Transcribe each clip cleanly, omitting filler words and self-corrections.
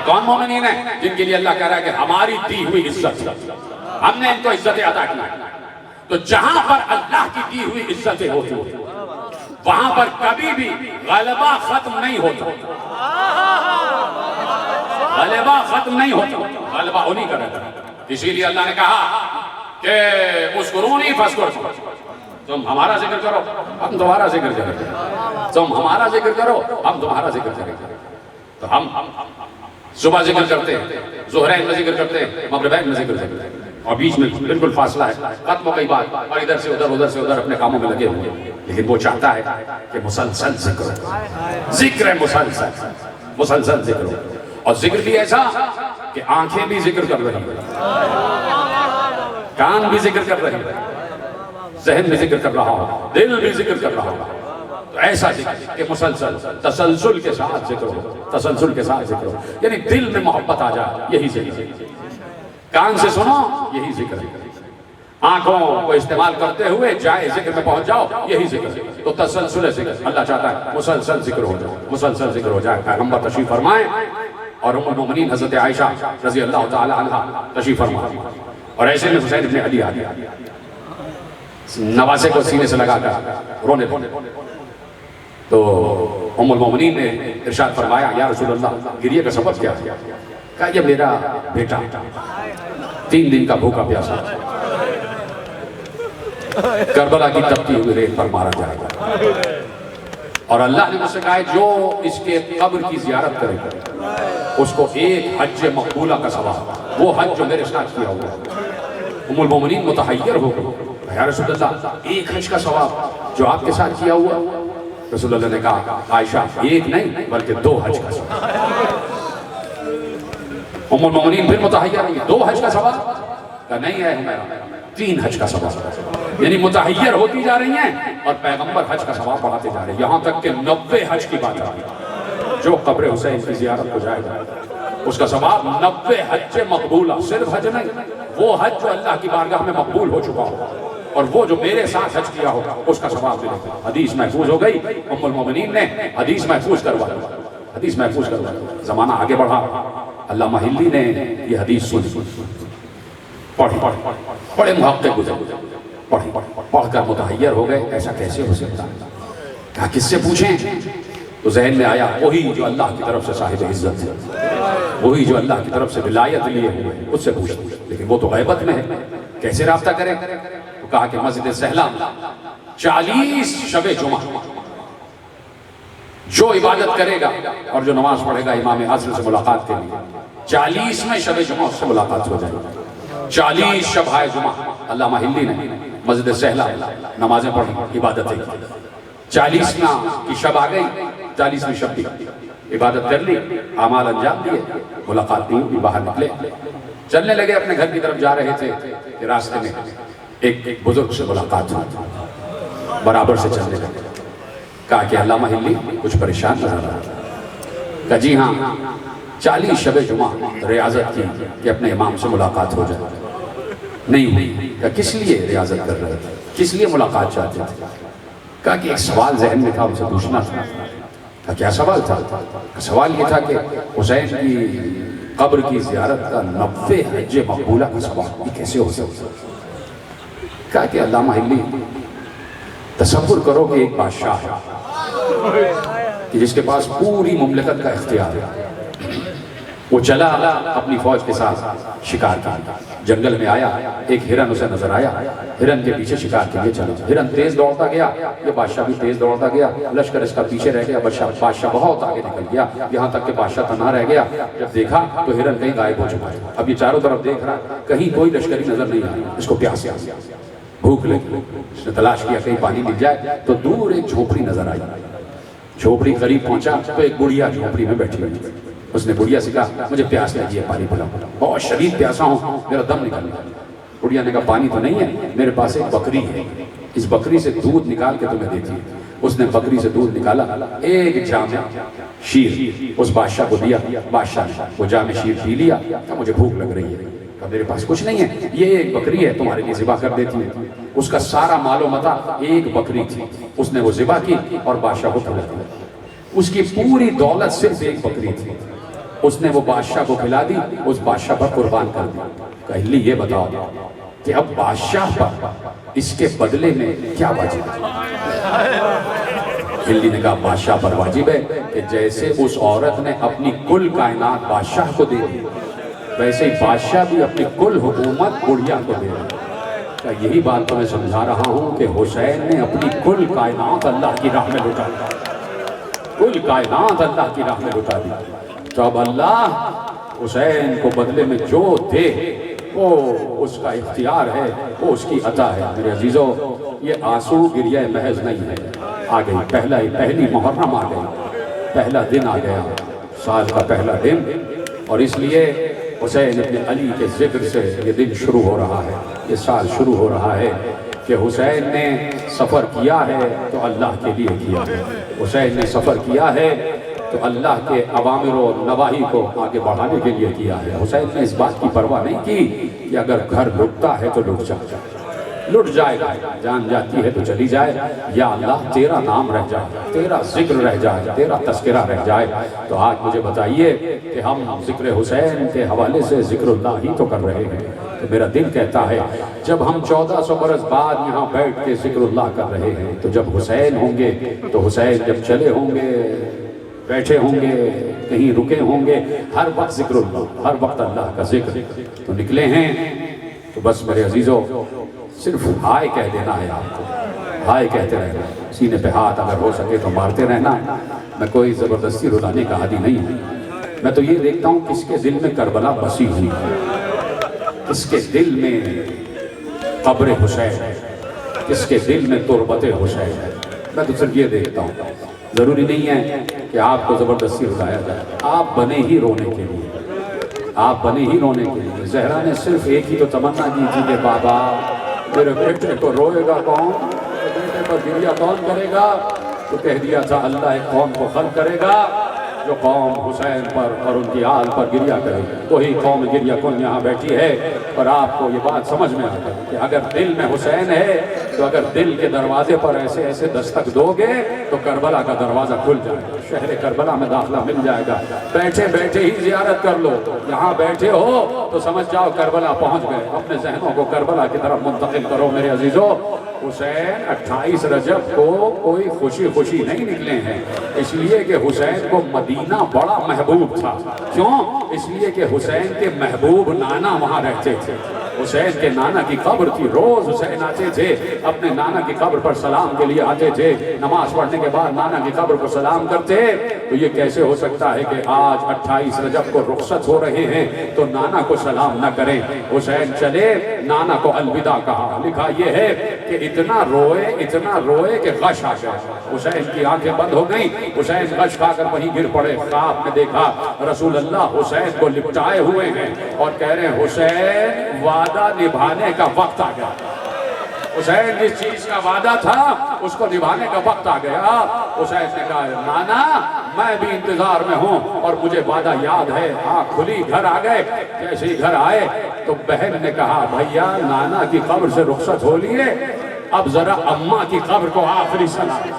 کون مومنین ہیں؟ جن کے لیے اللہ کہہ رہا ہے کہ ہماری دی ہوئی عزت، ہم نے ان کو عزتیں عطا کی۔ تو جہاں پر اللہ کی دی ہوئی عزتیں ہوتی ہیں وہاں پر کبھی بھی غلبہ ختم نہیں ہوتا، غلبہ ختم نہیں ہوتا، غلبہ انہی کا رہتا ہے۔ اسی لیے اللہ نے کہا کہ اذکرونی فاذکرکم، تم ہمارا ذکر کرو ہم تمہارا ذکر کریں گے، تم ہمارا ذکر کرو ہم تمہارا ذکر کریں گے۔ تو ہم صبح ذکر کرتے ہیں، ظہرین میں ذکر کرتے ہیں، مغربین میں ذکر کرتے ہیں، اور بیچ میں بالکل فاصلہ ہے، ختم ہو گئی بات، اور ادھر سے ادھر اپنے کاموں میں لگے ہوئے ہیں۔ لیکن وہ چاہتا ہے کہ مسلسل ذکر ہو، ذکر ہے مسلسل ذکر ہو، اور ذکر بھی ایسا کہ آنکھیں بھی ذکر کر رہی ہیں، کان بھی ذکر کر رہے ہیں، ذہن بھی ذکر کر رہا ہو، دل بھی ذکر کر رہا ہو۔ تو ایسا ذکر کہ مسلسل تسلسل کے ساتھ ذکر ہو، تسلسل کے ساتھ ذکر ہو، یعنی دل میں محبت آ جائے، یہی ذکر ہے۔ کان سے سنو، یہی ذکر ہے۔ آنکھوں کو استعمال کرتے ہوئے جائے ذکر میں پہنچ جاؤ، یہی ذکر ہے۔ تو تسلسل ذکر اللہ چاہتا ہے مسلسل ذکر ہو جائے، مسلسل ذکر ہو جائے۔ پیغمبر تشریف فرمائیں اور ام المومنین حضرت عائشہ رضی اللہ تعالی عنہ تشریف فرمائیں، اور ایسے میں حسین ابن علی آ گیا، نواسے کو سینے سے لگا کر رونے لگے۔ تو ام المومنین نے ارشاد فرمایا یا رسول اللہ گریے کا سبب کیا ہے؟ کہا یہ میرا بیٹا 3 دن کا بھوکا پیاسا کربلا کی تپتی ہوئی ریت پر مارا جائے گا، اور اللہ نے مجھ سے کہا ہے جو اس کے قبر کی زیارت کرے گا اس کو ایک حج مقبولہ کا ثواب، وہ حج جو میرے ساتھ کیا ہوا۔ ام المومنین متحیر ہو گئی، یا رسول اللہ ایک حج کا ثواب جو آپ کے ساتھ کیا ہوا؟ رسول اللہ نے کہا عائشہ ایک نہیں بلکہ 2 حج کا ثواب۔ ام المومنین پھر متحیر رہی، 2 حج کا ثواب؟ کہا نہیں ہے ہمارا 3 حج کا ثواب، یعنی متحیر ہوتی جا رہی ہیں اور پیغمبر حج کا ثواب بڑھاتے جا رہے ہیں، یہاں تک کہ 90 حج کی بات آئی۔ جو قبر حسین کی زیارت کو جائے گا اس کا ثواب 90 حج مقبولہ، صرف حج نہیں، وہ حج جو اللہ کی بارگاہ میں مقبول ہو چکا ہو، اور وہ جو میرے ساتھ حج کیا ہوگا اس کا ثواب ملے گا۔ حدیث محفوظ ہو گئی، ام المومنین نے حدیث محفوظ کروا دی، حدیث محفوظ کروا دی۔ زمانہ آگے بڑھا، علامہ ہلی نے یہ حدیث سنی، پڑھی، بڑے محقق گزرے، پڑھ کر متحیر ہو گئے، ایسا کیسے ہو سکتا ہے؟ کہا کس سے پوچھیں؟ تو ذہن میں آیا وہی جو اللہ کی طرف سے صاحب عزت ہے، وہی جو اللہ کی طرف سے ولایت لیے ہوئے، اس سے پوچھیں، لیکن وہ تو غیبت میں ہے، کیسے رابطہ کریں؟ تو کہا کہ مسجد سہلا 40 شب جمعہ جو عبادت کرے گا اور جو نماز پڑھے گا امام عصر سے ملاقات کے لیے، 40ویں شب جمعہ اس سے ملاقات ہو جائے گی۔ 40 شبہ جمعہ علامہ ہلی نے مسجد سہلا نمازیں پڑھی، عبادتیں کی، 40واں کی شب آ گئی، 40ویں شب کی عبادت کر لی، اعمال انجام دیے، ملاقات دی، باہر نکلے، چلنے لگے، اپنے گھر کی طرف جا رہے تھے کہ راستے میں ایک بزرگ سے ملاقات ہوئی، برابر سے چلنے لگے۔ کہا کہ علامہ ہلی کچھ پریشان نہ رہا، کہا جی ہاں 40 شب جمعہ ریاضت کی کہ اپنے امام سے ملاقات ہو جائے، نہیں ہوئی۔ کہا کس لیے ریاضت کر رہے تھے، کس لیے ملاقات چاہتے تھے؟ کہا کہ ایک سوال ذہن میں تھا، اسے پوچھنا تھا۔ کہا کیا سوال تھا؟ سوال یہ تھا کہ حسین کی قبر کی زیارت کا 90 حج مقبولہ کا ثواب یہ کیسے ہو سکتا؟ کہا کہ علامہ ہلی تصور کرو کہ ایک بادشاہ ہے کہ جس کے پاس پوری مملکت کا اختیار ہے، وہ چلا اپنی فوج کے ساتھ شکار کا، جنگل میں آیا، ایک ہرن اسے نظر آیا، ہرن کے پیچھے شکار کے لیے چلا، ہرن تیز دوڑتا گیا، یہ بادشاہ بھی تیز دوڑتا گیا، لشکر اس کا پیچھے رہ گیا، بادشاہ بہت آگے نکل گیا، یہاں تک کہ بادشاہ تنہا رہ گیا۔ جب دیکھا تو ہرن کہیں غائب ہو چکا ہے، اب یہ چاروں طرف دیکھ رہا، کہیں کوئی لشکری نظر نہیں آ رہا، اس کو پیاس آ گیا، بھوک لگی، اس نے تلاش کیا کہیں پانی مل جائے، تو دور ایک جھوپڑی نظر آئی، جھوپڑی قریب پہنچا تو ایک بڑھیا جھوپڑی میں بیٹھی ہوئی، اس نے بڑھیا سے کہا مجھے پیاس لگی ہے، پانی پلاؤ، بہت شدید پیاسا ہوں، میرا دم نکل گیا۔ بڑھیا نے کہا پانی تو نہیں ہے، میرے پاس ایک بکری ہے، اس بکری سے دودھ نکال کے تمہیں دیتی ہے۔ اس نے بکری سے دودھ نکالا، ایک جام شیر اس بادشاہ کو دیا، بادشاہ نے وہ جام شیر پی لیا، کہا مجھے بھوک لگ رہی ہے، کہا میرے پاس کچھ نہیں ہے، یہ ایک بکری ہے تمہارے لیے ذبح کر دیتی ہے۔ اس کا سارا مال و متاع ایک بکری تھی، اس نے وہ ذبح کی اور بادشاہ کو کھلا دیا۔ اس کی پوری دولت صرف ایک بکری تھی، اس نے وہ بادشاہ کو کھلا دی، اس بادشاہ پر قربان کر دی۔ کہا ہلی یہ بتاؤ کہ اب بادشاہ پر اس کے بدلے میں کیا واجب ہے؟ ہلی نے کہا بادشاہ پر واجب ہے کہ جیسے اس عورت نے اپنی کل کائنات بادشاہ کو دے دی، ویسے ہی بادشاہ بھی اپنی کل حکومت بڑھیا کو دے دی۔ کہا یہی بات تو میں سمجھا رہا ہوں کہ حسین نے اپنی کل کائنات اللہ کی راہ میں لٹا دی، کل کائنات اللہ کی راہ میں لٹا دی۔ تو اب اللہ حسین کو بدلے میں جو دے وہ اس کا اختیار ہے، وہ اس کی عطا ہے۔ میرے عزیزو، یہ آنسو گریہ محض نہیں ہے، آ گئی پہلی محرم آ گئی، پہلا دن آ گیا، سال کا پہلا دن، اور اس لیے حسین ابن علی کے ذکر سے یہ دن شروع ہو رہا ہے، یہ سال شروع ہو رہا ہے کہ حسین نے سفر کیا ہے تو اللہ کے لیے کیا ہے، حسین نے سفر کیا ہے تو اللہ کے اوامر و نواہی کو آگے بڑھانے کے لیے کیا ہے۔ حسین نے اس بات کی پرواہ نہیں کی کہ اگر گھر لٹتا ہے تو لٹ جائے گا، جان جاتی ہے تو چلی جائے، یا اللہ تیرا نام رہ جائے، تیرا ذکر رہ جائے، تیرا تذکرہ رہ جائے۔ تو آج مجھے بتائیے کہ ہم ذکر حسین کے حوالے سے ذکر اللہ ہی تو کر رہے ہیں، تو میرا دل کہتا ہے جب ہم 1400 برس بعد یہاں بیٹھ کے ذکر اللہ کر رہے ہیں تو جب حسین ہوں گے، تو حسین جب چلے ہوں گے، بیٹھے ہوں گے، کہیں رکے ہوں گے، ہر وقت ذکر اللہ، ہر وقت اللہ کا ذکر۔ تو نکلے ہیں تو بس میرے عزیزو صرف ہائے کہہ دینا ہے آپ کو، ہائے کہتے رہنا، سینے پہ ہاتھ اگر ہو سکے تو مارتے رہنا۔ میں کوئی زبردستی رلانے کا عادی نہیں ہوں، میں تو یہ دیکھتا ہوں کس کے دل میں کربلا بسی ہوئی ہے، کس کے دل میں قبر حسین ہے، کس کے دل میں تربت حسین ہے، میں تو صرف یہ دیکھتا ہوں۔ ضروری نہیں ہے کہ آپ کو زبردستی رلایا جائے، آپ بنے ہی رونے کے لیے، آپ بنے ہی رونے کے لیے۔ زہرا نے صرف ایک ہی تو تمنا کی تھی کہ بابا میرے بیٹے کو روئے گا کون، بیٹے پر گریہ کون کرے گا؟ تو کہہ دیا تھا اللہ ایک قوم کو خلق کرے گا جو قوم حسین پر اور ان کی آل پر گریہ کرے گی، وہی قوم گریہ کن یہاں بیٹھی ہے۔ اور آپ کو یہ بات سمجھ میں آ گئی کہ اگر دل میں حسین ہے تو اگر دل کے دروازے پر ایسے ایسے دستک دو گے تو کربلا کا دروازہ کھل جائے گا، شہر کربلا میں داخلہ مل جائے گا۔ بیٹھے بیٹھے ہی زیارت کر لو، یہاں بیٹھے ہو تو سمجھ جاؤ کربلا پہنچ گئے، اپنے ذہنوں کو کربلا کی طرف منتقل کرو۔ میرے عزیزو، حسین 28 رجب کو کوئی خوشی خوشی نہیں نکلے ہیں، اس لیے کہ حسین کو مدینہ بڑا محبوب تھا۔ کیوں؟ اس لیے کہ حسین کے محبوب نانا وہاں رہتے تھے، حسین کے نانا کی قبر تھی، روز حسین آتے تھے، اپنے نانا کی قبر پر سلام کے لیے آتے تھے، نماز پڑھنے کے بعد نانا کی قبر پر سلام کرتے۔ تو یہ کیسے ہو سکتا ہے کہ آج 28 رجب کو رخصت ہو رہے ہیں تو نانا کو سلام نہ کریں؟ حسین چلے، نانا کو الوداع کہا، لکھا یہ ہے کہ اتنا روئے کہ غش آ گیا، حسین کی آنکھیں بند ہو گئیں، حسین غش کھا کر وہیں گر پڑے۔ خواب میں دیکھا رسول اللہ حسین کو لپٹائے ہوئے ہیں اور کہہ رہے ہیں حسین وعدہ نبھانے کا وقت آ گیا، حسین جس چیز کا وعدہ تھا اس کو نبھانے کا وقت آ گیا۔ حسین نے کہا نانا میں بھی انتظار میں ہوں اور مجھے وعدہ یاد ہے۔ آنکھ کھلی، گھر آ گئے، جیسے ہی گھر آئے تو بہن نے کہا بھیا نانا کی قبر سے رخصت ہو لیے، اب ذرا اماں کی قبر کو آخری سلام،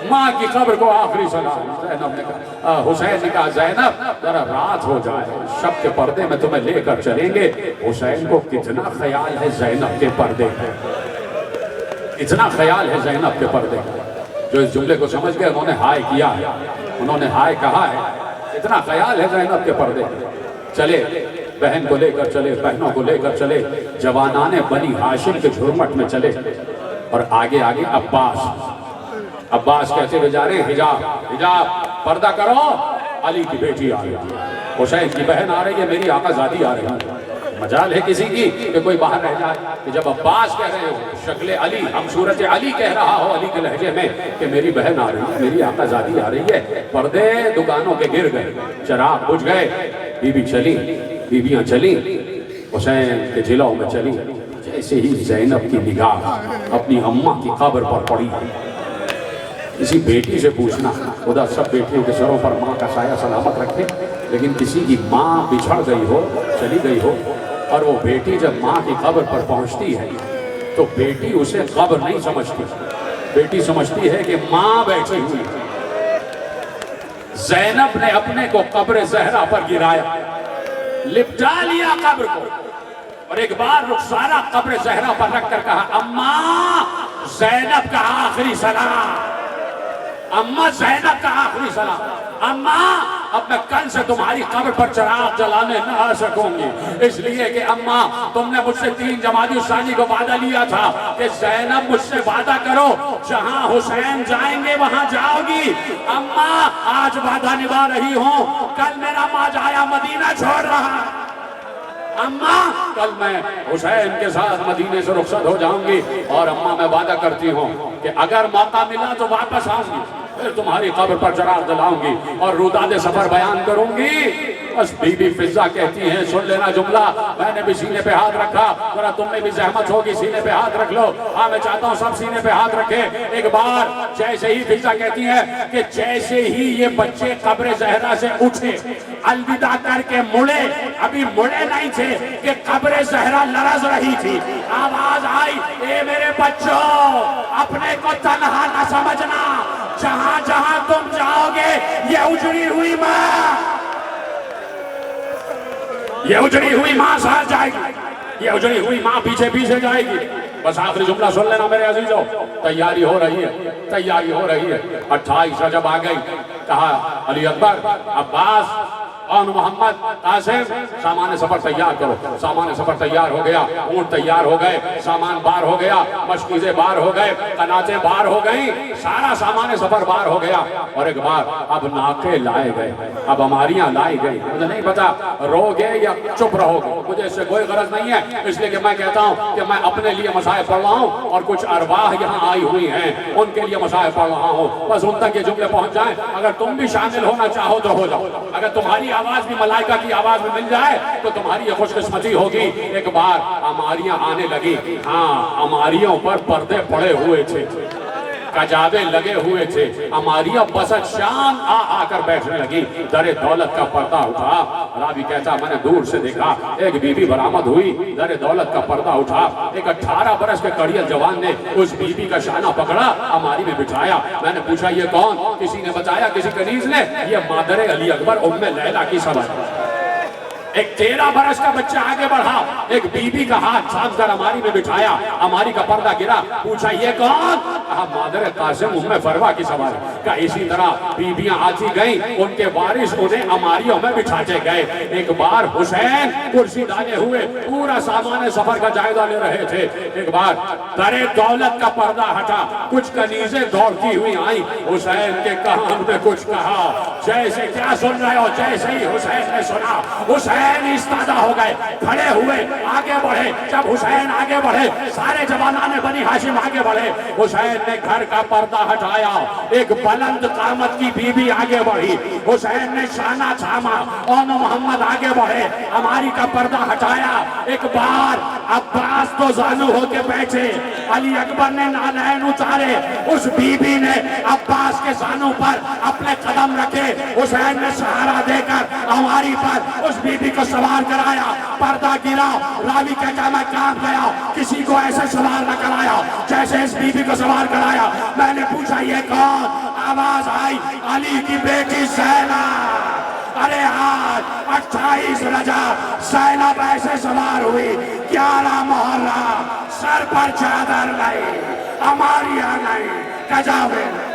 ماں کی قبر کو آخری سلام۔ زینب نے کہا، حسین نے کہا زینب ذرا رات ہو جائے، شب کے پردے میں تمہیں لے کر چلیں گے۔ حسین کو کتنا خیال ہے زینب کے پردے کا، اتنا خیال ہے زینب کے پردے کا۔ جو اس جملے کو سمجھ گئے انہوں نے ہائے کیا ہے، انہوں نے ہائے کہا ہے، اتنا خیال ہے زینب کے پردے کا۔ چلے، بہن کو لے کر چلے، بہنوں کو لے کر چلے، جوانان بنی ہاشم کے جھرمٹ میں چلے، اور آگے آگے عباس کہتے ہوئے جا رہے ہیں حجاب حجاب پردہ کرو، علی کی بیٹی آ رہی ہے، حسین کی بہن آ رہی ہے، میری آقا زادی آ رہی ہے۔ مجال ہے کسی کی کہ کوئی باہر رہ جائے کہ جب عباس کہہ رہے ہو شکل علی، ہم صورت علی کہہ رہا ہو علی کے لہجے میں کہ میری بہن آ رہی ہے، میری آقا زادی آ رہی ہے، پردے دکانوں کے گر گئے، چراغ بجھ گئے، بیویاں چلی حسین کے جلوں میں چلی۔ جیسے ہی زینب کی نگاہ اپنی اماں کی قبر پر پڑی، کسی بیٹی سے پوچھنا، خدا سب بیٹیوں کے سروں پر ماں کا سایہ سلامت رکھے، لیکن کسی کی ماں بچھڑ گئی ہو، چلی گئی ہو، اور وہ بیٹی جب ماں کی قبر پر پہنچتی ہے تو بیٹی اسے قبر نہیں سمجھتی، بیٹی سمجھتی ہے کہ ماں بیٹھی ہوئی۔ زینب نے اپنے کو قبر زہرا پر گرایا، لپٹا لیا قبر کو، اور ایک بار رخسارہ قبر زہرا پر رکھ کر کہا اماں زینب کا آخری سلام، اماں زینب کا آخری سلام، اماں اب میں کل سے تمہاری قبر پر چراغ جلانے نہ آ سکوں گی، اس لیے کہ اماں تم نے مجھ سے 3 جمادی الثانی کو وعدہ لیا تھا کہ زینب مجھ سے وعدہ کرو جہاں حسین جائیں گے وہاں جاؤ گی، اماں آج وعدہ نبھا رہی ہوں، کل میرا ماں جایا مدینہ چھوڑ رہا، اماں کل میں حسین کے ساتھ مدینے سے رخصت ہو جاؤں گی، اور اماں میں وعدہ کرتی ہوں کہ اگر موقع ملا تو واپس آؤں گی، پھر تمہاری قبر پر چراغ جلاؤں گی اور روداد سفر بیان کروں گی۔ بس بی بی فضہ کہتی ہیں سن لینا جملہ، میں نے بھی سینے پہ ہاتھ رکھا، ذرا تم میں بھی زحمت ہوگی سینے پہ ہاتھ رکھ لو، ہاں میں چاہتا ہوں سب سینے پہ ہاتھ رکھے۔ ایک بار جیسے ہی فضہ کہتی ہے کہ جیسے ہی یہ بچے قبر زہرا سے اٹھے الوداع کر کے مڑے، ابھی مڑے نہیں تھے کہ قبر زہرا لرز رہی تھی، آواز آئی اے میرے بچوں اپنے کو تنہا نہ سمجھنا، جہاں جہاں تم جاؤ گے یہ اجڑی ہوئی ماں، یہ اجڑی ہوئی ماں ساتھ جائے گی، یہ اجڑی ہوئی ماں پیچھے پیچھے جائے گی۔ بس آخری جملہ سن لینا میرے عزیزو، تیاری ہو رہی ہے، تیاری ہو رہی ہے۔ 28 رجب آ گئی، کہا علی اکبر، عباس اور محمد، قاسم سامان سفر تیار کرو، سامان سفر تیار ہو گیا، اونٹ تیار ہو گئے، سامان بار ہو گیا، مشکیزیں بار ہو گئے، قناتیں بار ہو گئیں، سارا سامان سفر بار ہو گیا، اور ایک بار اب ناکے لائے گئے، اب ہماریاں لائی گئی۔ مجھے نہیں پتا رو گے یا چپ رہو گے، مجھے اس سے کوئی غرض نہیں ہے، اس لیے کہ میں کہتا ہوں کہ میں اپنے لیے مصائب پڑھ رہا ہوں اور کچھ ارواح یہاں آئی ہوئی ہیں ان کے لیے مصائب پڑھ رہا ہوں، بس ان تک یہ جملے پہنچ جائیں۔ اگر تم بھی شامل ہونا چاہو تو ہو جاؤ، اگر تمہاری آواز بھی ملائکہ کی آواز میں مل جائے تو تمہاری یہ خوش قسمتی ہوگی۔ ایک بار ہماریاں آنے لگی، ہاں ہماریوں پر پردے پڑے ہوئے تھے، کجاوے لگے ہوئے تھے، ہماریاں بسط شان آ کر بیٹھنے لگی، در دولت کا پردہ اٹھا۔ راوی کہتا میں نے دور سے دیکھا ایک بی بی برآمد ہوئی، در دولت کا پردہ اٹھا، ایک 18 برس کے کڑیل جوان نے اس بی بی کا شانہ پکڑا، ہماری میں بٹھایا۔ میں نے پوچھا یہ کون؟ کسی نے بتایا، کسی کنیز نے، یہ مادر علی اکبر ام لیلہ کی سبب۔ ایک 13 برس کا بچہ آگے بڑھا، ایک بی بی کا ہاتھ تھام کر ہماری میں بٹھایا، ہماری کا پردہ گرا، پوچھا یہ کون؟ کہا مادر قاسم ام فروہ کی سوال۔ کہا اسی طرح بیبیاں آتی گئیں، ان کے وارث انہیں ہماریوں میں بٹھاتے گئے۔ ایک بار حسین کرسی ڈالے ہوئے پورا سامان سفر کا جائزہ لے رہے تھے، ایک بار در دولت کا پردہ ہٹا، کچھ کنیزیں دوڑتی ہوئی آئیں، حسین کے کان میں کچھ کہا، جیسے کیا سن رہے ہو؟ جیسے ہی حسین نے سنا، حسین استادہ ہو گئے، کھڑے ہوئے، آگے بڑھے۔ جب حسین آگے بڑھے سارے جوانان بنی ہاشم آگے بڑھے، حسین نے گھر کا پردہ ہٹایا، ایک بلند قامت کی بی بی آگے بڑھی، حسین نے شانہ تھاما، اون محمد آگے بڑھے، ہماری کا پردہ ہٹایا۔ ایک بار عباس تو زانو ہو کے بیٹھے، علی اکبر نے نالین اتارے، اس بی بی نے عباس کے زانو پر اپنے قدم رکھے، حسین نے سہارا دے کر ہماری پر اس بی بی کو سوار کرایا، پردہ گرا۔ راوی کہتا میں کانپ گیا، کسی کو ایسے سوار نہ کرایا جیسے اس بی بی کو سوار کرایا۔ میں نے پوچھا یہ کون؟ آواز آئی علی کی بیٹی زینب۔ ارے آج 28 رجب زینب ایسے سوار ہوئی، 11 محرم سر پر چادر لائی، ہماریاں نہیں، کجاوے نہیں۔